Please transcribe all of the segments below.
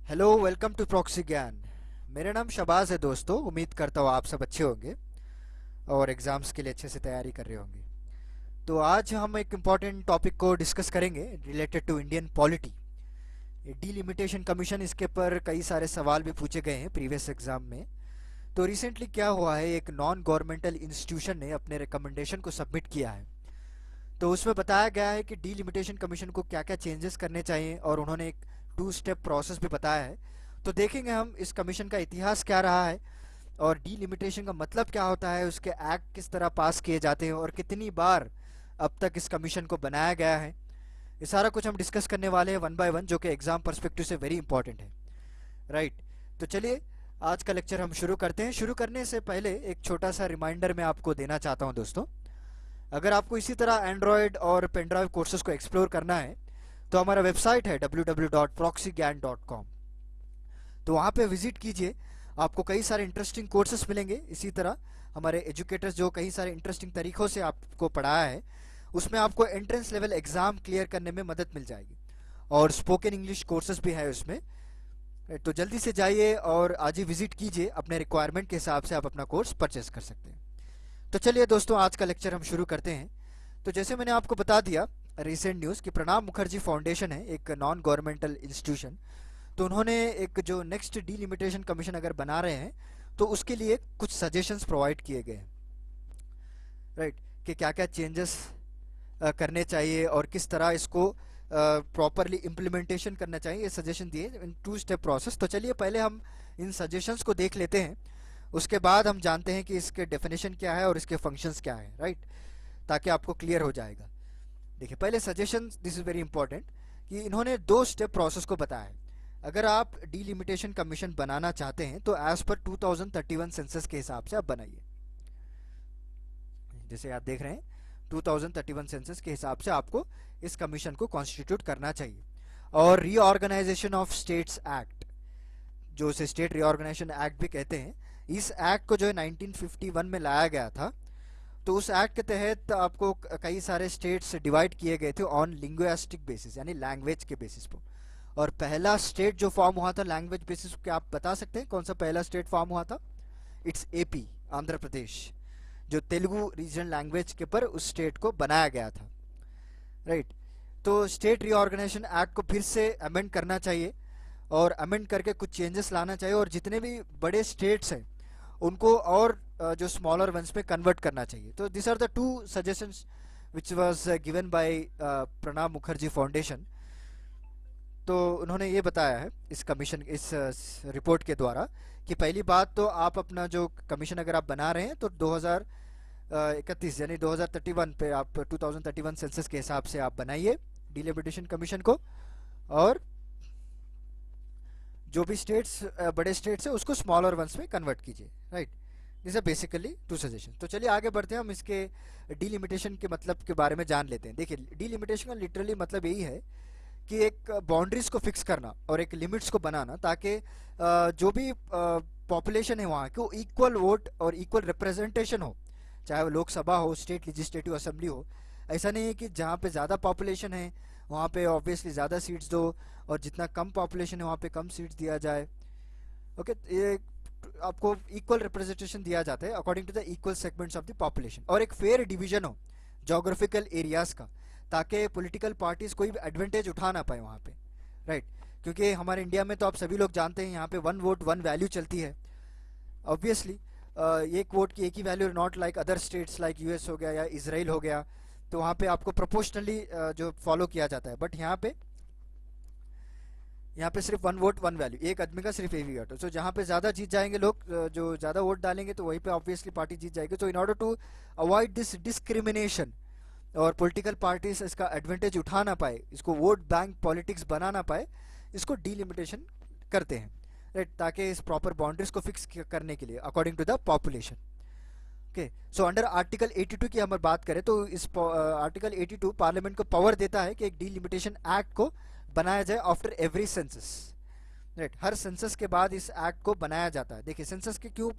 Hello, welcome to proxy ज्ञान। मेरा नाम शबाज है दोस्तों। उम्मीद करता हूँ आप सब अच्छे होंगे और एग्ज़ाम्स के लिए अच्छे से तैयारी कर रहे होंगे। तो आज हम एक इम्पॉर्टेंट टॉपिक को डिस्कस करेंगे related to Indian polity. Delimitation commission, इसके पर कई सारे सवाल भी पूछे गए हैं प्रीवियस एग्ज़ाम में। तो रिसेंटली क्या हुआ है, एक नॉन गवर्नमेंटल इंस्टीट्यूशन ने अपने रिकमेंडेशन को सबमिट किया है। तो उसमें बताया गया है कि डीलिमिटेशन कमीशन को क्या क्या चेंजेस करने चाहिए और उन्होंने एक 2 स्टेप प्रोसेस भी बताया है। तो देखेंगे हम इस कमीशन का इतिहास क्या रहा है और डीलिमिटेशन का मतलब क्या होता है, उसके एक्ट किस तरह पास किए जाते हैं और कितनी बार अब तक इस कमीशन को बनाया गया है। ये सारा कुछ हम डिस्कस करने वाले हैं वन बाय वन, जो कि एग्जाम पर्सपेक्टिव से वेरी इंपॉर्टेंट है। राइट। तो चलिए आज का लेक्चर हम शुरू करते हैं। शुरू करने से पहले एक छोटा सा रिमाइंडर मैं आपको देना चाहता हूं दोस्तों। अगर आपको इसी तरह एंड्रॉयड और पेनड्राइव कोर्सेज को एक्सप्लोर करना है तो हमारा वेबसाइट है www.proxygyan.com। तो वहाँ पे विजिट कीजिए, आपको कई सारे इंटरेस्टिंग कोर्सेज मिलेंगे। इसी तरह हमारे एजुकेटर्स जो कई सारे इंटरेस्टिंग तरीक़ों से आपको पढ़ाया है, उसमें आपको एंट्रेंस लेवल एग्ज़ाम क्लियर करने में मदद मिल जाएगी। और स्पोकन इंग्लिश कोर्सेज भी है उसमें। तो जल्दी से जाइए और आज ही विजिट कीजिए, अपने रिक्वायरमेंट के हिसाब से आप अपना कोर्स परचेस कर सकते हैं। तो चलिए दोस्तों, आज का लेक्चर हम शुरू करते हैं। तो जैसे मैंने आपको बता दिया रिसेंट न्यूज़ कि प्रणब मुखर्जी फाउंडेशन है एक नॉन गवर्नमेंटल इंस्टीट्यूशन। तो उन्होंने एक जो नेक्स्ट डीलिमिटेशन कमीशन अगर बना रहे हैं तो उसके लिए कुछ सजेशंस प्रोवाइड किए गए हैं। राइट, कि क्या क्या चेंजेस करने चाहिए और किस तरह इसको प्रॉपरली इम्प्लीमेंटेशन करना चाहिए, ये सजेशन दिए इन 2 स्टेप प्रोसेस। तो चलिए पहले हम इन सजेशंस को देख लेते हैं, उसके बाद हम जानते हैं कि इसके डेफिनेशन क्या है और इसके फंक्शंस क्या है। राइट, ताकि आपको क्लियर हो जाएगा। देखिए पहले suggestion, this is very important, कि इन्होंने 2 स्टेप प्रोसेस को बताया है। अगर आप डीलिमिटेशन कमीशन बनाना चाहते हैं तो एज पर 2031 सेंसस के हिसाब से आप बनाइए। जैसे आप देख रहे हैं 2031 सेंसस के हिसाब से आपको इस कमीशन को कॉन्स्टिट्यूट करना चाहिए। और रीऑर्गेनाइजेशन ऑफ स्टेट्स एक्ट, जो उसे स्टेट रीऑर्गेनाइजेशन एक्ट भी कहते हैं, इस एक्ट को जो है 1951 में लाया गया था। तो उस एक्ट के तहत आपको कई सारे स्टेट्स डिवाइड किए गए थे ऑन लिंग्विस्टिक बेसिस, यानी लैंग्वेज के बेसिस पर। और पहला स्टेट जो फॉर्म हुआ था लैंग्वेज बेसिस, क्या आप बता सकते हैं कौन सा पहला स्टेट फॉर्म हुआ था? इट्स एपी, आंध्र प्रदेश, जो तेलुगु रीजनल लैंग्वेज के पर उस स्टेट को बनाया गया था। राइट। तो स्टेट रीऑर्गेनाइजेशन एक्ट को फिर से अमेंड करना चाहिए और अमेंड करके कुछ चेंजेस लाना चाहिए, और जितने भी बड़े स्टेट्स हैं उनको और जो स्मॉलर वंस पे कन्वर्ट करना चाहिए। तो this are the 2 suggestions which was given by Pranab Mukherjee foundation. तो उन्होंने ये बताया है इस कमीशन, इस रिपोर्ट के द्वारा, कि पहली बात तो आप अपना जो कमीशन अगर आप बना रहे हैं तो 2031 यानी 2031 पे आप 2031 सेंसस के हिसाब से आप बनाइए डिलिमिटेशन कमीशन को। और जो भी स्टेट्स बड़े स्टेट्स है उसको स्मॉलर वंस में कन्वर्ट कीजिए। Right, this are basically 2 suggestion. तो चलिए आगे बढ़ते हैं, हम इसके डीलिमिटेशन के मतलब के बारे में जान लेते हैं। देखिए डीलिमिटेशन का लिटरली मतलब यही है कि एक बाउंड्रीज को फिक्स करना और एक लिमिट्स को बनाना, ताकि जो भी पॉपुलेशन है वहाँ की वो इक्वल वोट और इक्वल रिप्रेजेंटेशन हो, चाहे वो लोकसभा हो, स्टेट लेजिस्लेटिव असेंबली हो। ऐसा नहीं है कि जहाँ पे ज़्यादा पॉपुलेशन है वहाँ पे ऑब्वियसली ज़्यादा सीट्स दो और जितना कम पॉपुलेशन है वहाँ पे कम सीट्स दिया जाए। ओके, ये आपको इक्वल रिप्रेजेंटेशन दिया जाता है according to the equal segments of the population, और एक फेयर डिवीजन हो जोग्राफिकल एरियाज का, ताकि पॉलिटिकल पार्टीज कोई भी एडवांटेज उठा ना पाए वहाँ पे। राइट, क्योंकि हमारे इंडिया में तो आप सभी लोग जानते हैं यहाँ पे 1 वोट 1 वैल्यू चलती है। ऑब्वियसली एक वोट की एक ही value, not like other states like US हो गया या इसराइल हो गया, तो वहाँ पे आपको प्रोपोर्शनली जो फॉलो किया जाता है। बट यहाँ पे सिर्फ 1 वोट 1 वैल्यू, एक आदमी का सिर्फ एक ही वोट। सो जहाँ पे ज़्यादा जीत जाएंगे लोग, जो ज़्यादा वोट डालेंगे तो वहीं पे ऑब्वियसली पार्टी जीत जाएगी। तो in order to avoid this discrimination और पॉलिटिकल पार्टीज इसका एडवांटेज उठा ना पाए, इसको वोट बैंक पॉलिटिक्स बना ना पाए, इसको डीलिमिटेशन करते हैं। राइट, ताकि इस प्रॉपर बाउंड्रीज को फिक्स करने के लिए according to the population. Okay, so under article 82 की हम बात करें तो इस आर्टिकल 82 पार्लियामेंट को पावर देता है कि एक डीलिमिटेशन एक्ट को बनाया जाए आफ्टर एवरी सेंसस। राइट, हर सेंसस के बाद इस एक्ट को बनाया जाता है। देखिए सेंसस के क्यों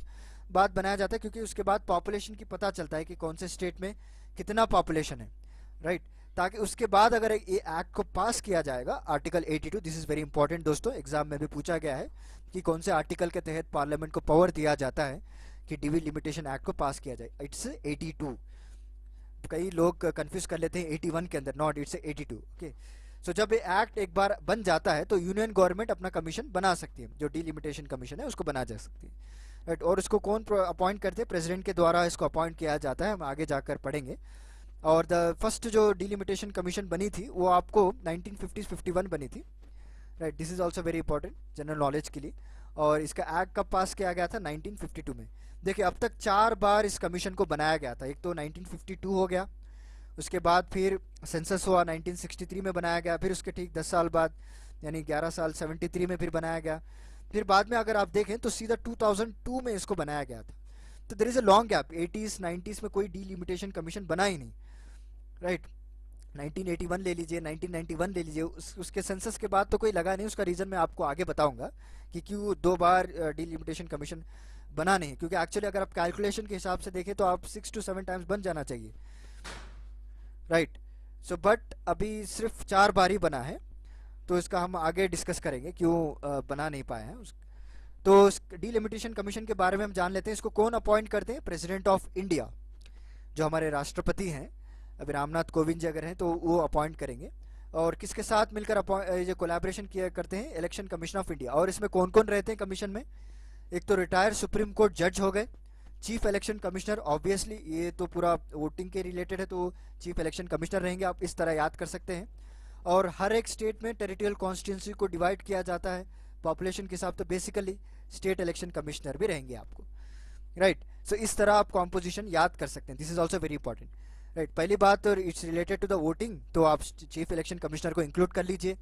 बाद बनाया जाता है, क्योंकि उसके बाद पॉपुलेशन की पता चलता है कि कौन से स्टेट में कितना पॉपुलेशन है। राइट, ताकि उसके बाद अगर ये एक्ट को पास किया जाएगा, article 82, this is very important दोस्तों, एग्जाम में भी पूछा गया है कि कौन से आर्टिकल के तहत पार्लियामेंट को पावर दिया जाता है कि डीवी लिमिटेशन एक्ट को पास किया जाए। इट्स 82। कई लोग कंफ्यूज कर लेते हैं 81 के अंदर, नॉट, इट्स 82। ओके, सो जब ये एक्ट एक बार बन जाता है तो यूनियन गवर्नमेंट अपना कमीशन बना सकती है, जो डीलिमिटेशन कमीशन है उसको बना जा सकती है, राइट। और इसको कौन अपॉइंट करते हैं? प्रेसिडेंट के द्वारा इसको अपॉइंट किया जाता है, हम आगे जाकर पढ़ेंगे। और द फर्स्ट जो डीलिमिटेशन कमीशन बनी थी वो आपको 1950-51 बनी थी, right. This is also very important general knowledge के लिए। और इसका एक्ट कब पास किया गया था? 1952 में। देखिए, अब तक 4 बार इस कमीशन को बनाया गया था। एक तो 1952 हो गया, उसके बाद फिर सेंसस हुआ 1963 में बनाया गया, फिर उसके ठीक 10 साल बाद यानी 11 साल 73 में फिर बनाया गया, फिर बाद में अगर आप देखें तो सीधा 2002 में इसको बनाया गया था। तो there is a long gap, 80s 90s में कोई डीलिमिटेशन कमीशन बना ही नहीं, राइट। 1981 ले लीजिए, 1991 ले लीजिए, उसके सेंसस के बाद तो कोई लगा नहीं। उसका रीज़न मैं आपको आगे बताऊंगा कि क्यों 2 बार डीलिमिटेशन कमीशन बना नहीं, क्योंकि एक्चुअली अगर आप कैलकुलेशन के हिसाब से देखें तो आप 6 to 7 टाइम्स बन जाना चाहिए, राइट। सो बट अभी सिर्फ 4 बार ही बना है, तो इसका हम आगे डिस्कस करेंगे क्यों बना नहीं पाए हैं। तो डीलिमिटेशन कमीशन के बारे में हम जान लेते हैं। इसको कौन अपॉइंट करते हैं? प्रेसिडेंट ऑफ इंडिया, जो हमारे राष्ट्रपति हैं, अभी रामनाथ कोविंद जी अगर हैं तो वो अपॉइंट करेंगे। और किसके साथ मिलकर जो कोलैबोरेशन किया करते हैं? Election commission of India. और इसमें कौन कौन रहते हैं कमीशन में? एक तो रिटायर्ड सुप्रीम कोर्ट जज हो गए, चीफ इलेक्शन कमिश्नर, ऑब्वियसली ये तो पूरा वोटिंग के रिलेटेड है तो चीफ इलेक्शन कमिश्नर रहेंगे, आप इस तरह याद कर सकते हैं। और हर एक स्टेट में टेरिटोरियल कॉन्स्टिट्यूंसी को डिवाइड किया जाता है पॉपुलेशन के हिसाब, तो बेसिकली स्टेट इलेक्शन कमिश्नर भी रहेंगे आपको, राइट। सो इस तरह आप कॉम्पोजिशन याद कर सकते हैं। This is also very important, right. पहली बात, it's related to the voting, तो आप चीफ इलेक्शन कमिश्नर को इंक्लूड कर लीजिए।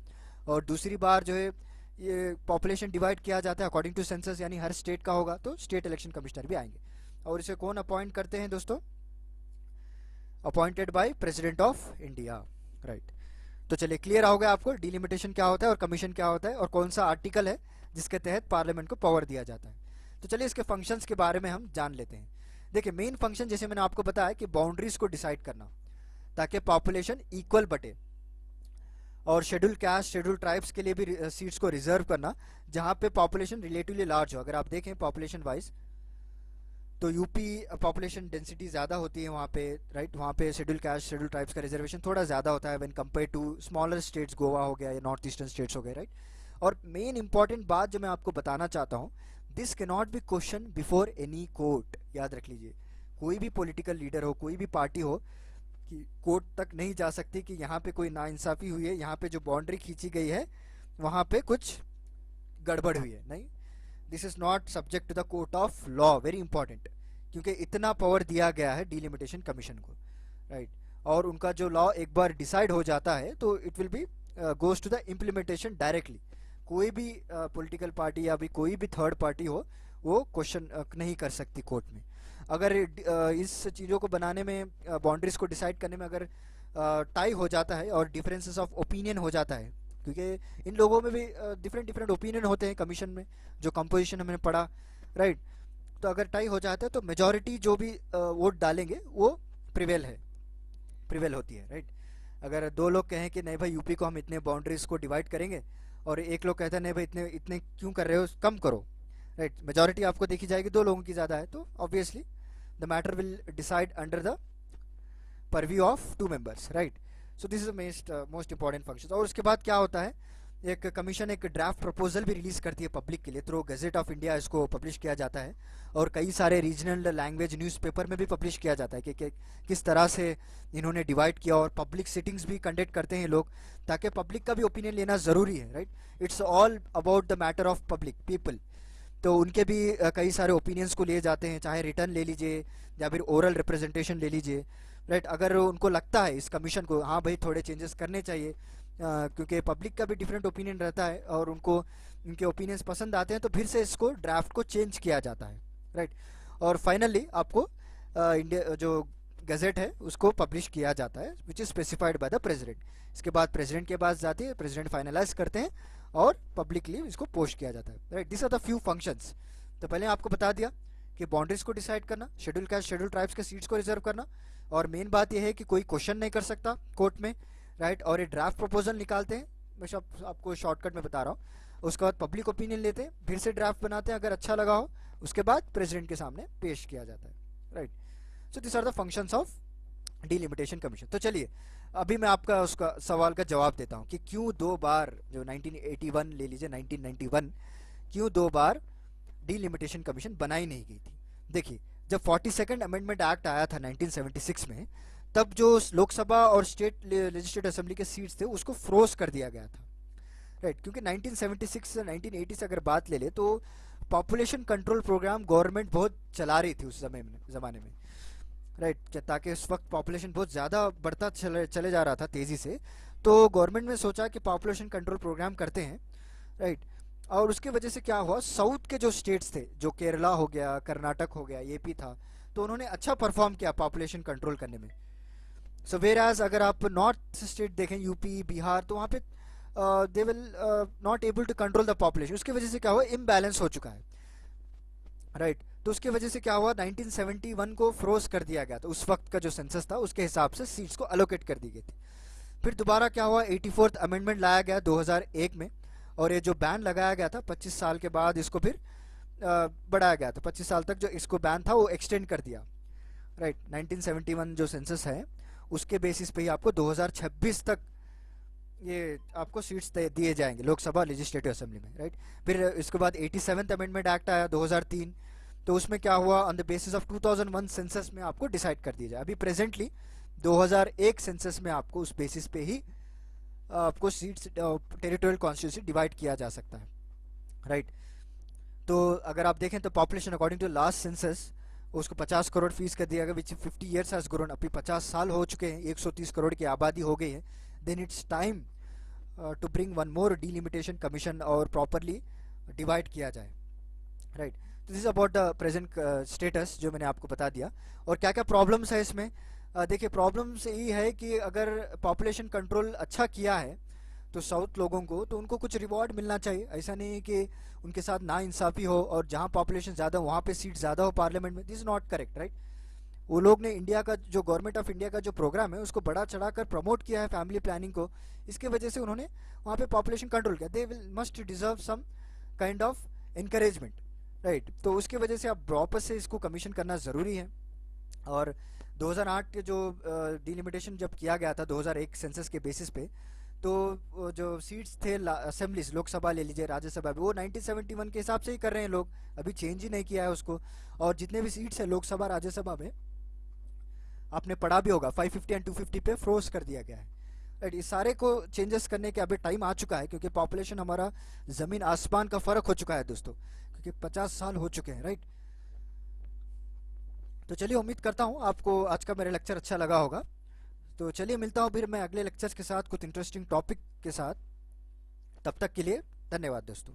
और दूसरी बार जो है ये पॉपुलेशन डिवाइड किया जाता है अकॉर्डिंग टू सेंसस, यानी हर स्टेट का होगा तो स्टेट इलेक्शन कमिश्नर भी आएंगे। और इसे कौन अपॉइंट करते हैं दोस्तों? Appointed by president of India, right. तो चलिए, क्लियर हो गया आपको डीलिमिटेशन क्या होता है और कमीशन क्या होता है और कौन सा आर्टिकल है जिसके तहत पार्लियामेंट को पावर दिया जाता है। तो चलिए इसके फंक्शंस के बारे में हम जान लेते हैं। देखिए, मेन फंक्शन जैसे मैंने आपको बताया कि बाउंड्रीज को डिसाइड करना ताकि पॉपुलेशन इक्वल बटे, और शेड्यूल कास्ट शेड्यूल ट्राइब्स के लिए भी सीट्स को रिजर्व करना जहां पे पॉपुलेशन रिलेटिवली लार्ज हो। अगर आप देखें पॉपुलेशन वाइज तो यूपी पॉपुलेशन डेंसिटी ज़्यादा होती है वहाँ पे, राइट। वहाँ पे शेड्यूल कास्ट शेड्यूल ट्राइब्स का रिजर्वेशन थोड़ा ज़्यादा होता है when compare to smaller states, Goa हो गया या नॉर्थ ईस्टर्न स्टेट्स हो गए, राइट। और मेन इंपॉर्टेंट बात जो मैं आपको बताना चाहता हूँ, this can not be question before any court. याद रख लीजिए, कोई भी पॉलिटिकल लीडर हो, कोई भी पार्टी हो, कि कोर्ट तक नहीं जा सकती कि यहाँ पे कोई नाइंसाफ़ी हुई है, यहाँ पे जो बाउंड्री खींची गई है वहाँ पे कुछ गड़बड़ हुई है, नहीं। This is not subject to the court of law, very important, क्योंकि इतना पावर दिया गया है डीलिमिटेशन कमीशन को, राइट। और उनका जो लॉ एक बार डिसाइड हो जाता है तो it will be goes to the implementation directly. कोई भी पॉलिटिकल पार्टी या भी कोई भी थर्ड पार्टी हो वो क्वेश्चन नहीं कर सकती कोर्ट में। अगर इस चीज़ों को बनाने में, बाउंड्रीज को डिसाइड करने में अगर टाई हो जाता है और डिफरेंसेस ऑफ ओपिनियन हो जाता है, क्योंकि इन लोगों में भी डिफरेंट डिफरेंट ओपिनियन होते हैं कमीशन में, जो कंपोजिशन हमने पढ़ा, राइट। तो अगर टाई हो जाता है तो मेजॉरिटी जो भी वोट डालेंगे वो प्रिवेल होती है, राइट। अगर 2 लोग कहें कि नहीं भाई यूपी को हम इतने बाउंड्रीज को डिवाइड करेंगे और एक लोग कहता है नहीं भाई इतने इतने क्यों कर रहे हो, कम करो, राइट। मेजॉरिटी आपको देखी जाएगी 2 लोगों की ज़्यादा है तो obviously the matter will decide under the purview of 2 members, right. So this is most important function. और उसके बाद क्या होता है, एक कमीशन एक ड्राफ्ट प्रपोजल भी रिलीज करती है पब्लिक के लिए, थ्रू गजेट ऑफ इंडिया इसको पब्लिश किया जाता है। और कई सारे रीजनल लैंग्वेज न्यूज़पेपर में भी पब्लिश किया जाता है कि किस तरह से इन्होंने डिवाइड किया। और पब्लिक सिटिंग्स भी कंडक्ट करते हैं लोग, ताकि पब्लिक का भी ओपिनियन लेना ज़रूरी है, right. It's all about the matter of public people, तो उनके भी कई सारे ओपिनियंस को लिए जाते हैं, चाहे रिटर्न ले लीजिए या फिर ओरल रिप्रेजेंटेशन ले लीजिए, राइट। अगर उनको लगता है इस कमीशन को हाँ भाई थोड़े चेंजेस करने चाहिए, क्योंकि पब्लिक का भी डिफरेंट ओपिनियन रहता है और उनको उनके ओपिनियंस पसंद आते हैं, तो फिर से इसको ड्राफ्ट को चेंज किया जाता है, राइट। और फाइनली आपको इंडिया जो गजेट है उसको पब्लिश किया जाता है, which is specified by the president. इसके बाद प्रेसिडेंट के पास जाती है, प्रेसिडेंट फाइनलाइज करते हैं और पब्लिकली इसको पोस्ट किया जाता है, right. This are the few functions. तो पहले आपको बता दिया कि बाउंड्रीज को डिसाइड करना, शेड्यूल कास्ट शेड्यूल ट्राइब्स के सीट्स को रिजर्व करना, और मेन बात यह है कि कोई क्वेश्चन नहीं कर सकता कोर्ट में, राइट। और ये ड्राफ्ट प्रपोजल निकालते हैं, मैं सब आपको शॉर्टकट में बता रहा हूँ। उसके बाद पब्लिक ओपिनियन लेते हैं, फिर से ड्राफ्ट बनाते हैं, अगर अच्छा लगा हो उसके बाद प्रेसिडेंट के सामने पेश किया जाता है, right. So this are the functions of delimitation commission. तो चलिए अभी मैं आपका उसका सवाल का जवाब देता हूँ कि क्यों दो बार, जो 1981 ले लीजिए 1991, क्यों दो बार डिलिमिटेशन कमीशन बनाई नहीं गई थी। देखिए जब 42nd अमेंडमेंट एक्ट आया था 1976 में, तब जो लोकसभा और स्टेट लेजिस्लेटिव असेंबली के सीट्स थे उसको फ्रोज कर दिया गया था, राइट। क्योंकि 1976 से 1980 से अगर बात ले ले तो पॉपुलेशन कंट्रोल प्रोग्राम गवर्नमेंट बहुत चला रही थी उस समय में, ज़माने में, राइट। ताकि उस वक्त पॉपुलेशन बहुत ज़्यादा बढ़ता चले जा रहा था तेज़ी से, तो गवर्नमेंट ने सोचा कि पॉपुलेशन कंट्रोल प्रोग्राम करते हैं, राइट। और उसके वजह से क्या हुआ, साउथ के जो स्टेट्स थे, जो केरला हो गया, कर्नाटक हो गया, यूपी था, तो उन्होंने अच्छा परफॉर्म किया पॉपुलेशन कंट्रोल करने में। सो वेर एज अगर आप नॉर्थ स्टेट देखें, यूपी, बिहार, तो वहाँ पे they will not able to control the population. उसकी वजह से क्या हुआ, इम्बैलेंस हो चुका है, राइट। तो उसकी वजह से क्या हुआ, 1971 को फ्रोज कर दिया गया था। उस वक्त का जो सेंसस था उसके हिसाब से सीट्स को अलोकेट कर दी गई थी। फिर दोबारा क्या हुआ, 84th अमेंडमेंट लाया गया 2001 में, और ये जो बैन लगाया गया था 25 साल के बाद, इसको फिर बढ़ाया गया था 25 साल तक। जो इसको बैन था वो एक्सटेंड कर दिया, राइट। 1971 जो सेंसस है उसके बेसिस पे ही आपको 2026 तक ये आपको सीट्स दिए जाएंगे लोकसभा लेजिस्लेटिव असेंबली में, राइट। फिर इसके बाद 87th अमेंडमेंट एक्ट आया 2003, तो उसमें क्या हुआ, on the basis of 2001 census में आपको डिसाइड कर दिया जाए। अभी प्रेजेंटली 2001 सेंसस में आपको उस बेसिस पे ही आपको सीट्स टेरिटोरियल कॉन्स्टिट्यूंसी डिवाइड किया जा सकता है, राइट। तो अगर आप देखें तो population according to last census उसको 50 करोड़ फीस कर दिया गया, विच 50 ईयर्स हैज ग्रोन। अभी 50 साल हो चुके हैं, 130 करोड़ की आबादी हो गई है। Then it's time to bring one more delimitation commission और प्रॉपरली डिवाइड किया जाए, राइट। तो this is about the present status जो मैंने आपको बता दिया। और क्या क्या प्रॉब्लम्स है इसमें, देखिए प्रॉब्लम्स यही है कि अगर पॉपुलेशन कंट्रोल अच्छा किया है तो साउथ लोगों को, तो उनको कुछ रिवॉर्ड मिलना चाहिए। ऐसा नहीं है कि उनके साथ ना इंसाफी हो और जहाँ पॉपुलेशन ज़्यादा वहाँ पे सीट ज़्यादा हो पार्लियामेंट में। This is not correct, right. वो लोग ने इंडिया का जो गवर्नमेंट ऑफ इंडिया का जो प्रोग्राम है उसको बढ़ा चढ़ा कर प्रमोट किया है, फैमिली प्लानिंग को। इसके वजह से उन्होंने वहाँ पे पॉपुलेशन कंट्रोल किया। They will must deserve some kind of encouragement, right. तो उसकी वजह से अब वापस से इसको कमीशन करना ज़रूरी है। और 2008 के जो डिलिमिटेशन जब किया गया था 2001 सेंसस के बेसिस पे, तो जो सीट्स थे असेंबलीज, लोकसभा ले लीजिए, राज्यसभा भी, वो 1971 के हिसाब से ही कर रहे हैं लोग, अभी चेंज ही नहीं किया है उसको। और जितने भी सीट्स है लोकसभा राज्यसभा में, आपने पढ़ा भी होगा 550 एंड 250 पे फ्रोज कर दिया गया है, राइट। इस सारे को चेंजेस करने के अभी टाइम आ चुका है, क्योंकि पॉपुलेशन हमारा ज़मीन आसमान का फ़र्क हो चुका है दोस्तों, क्योंकि 50 साल हो चुके हैं, राइट। तो चलिए उम्मीद करता हूँ आपको आज का मेरा लेक्चर अच्छा लगा होगा। तो चलिए मिलता हूँ फिर मैं अगले लेक्चर्स के साथ कुछ इंटरेस्टिंग टॉपिक के साथ। तब तक के लिए धन्यवाद दोस्तों।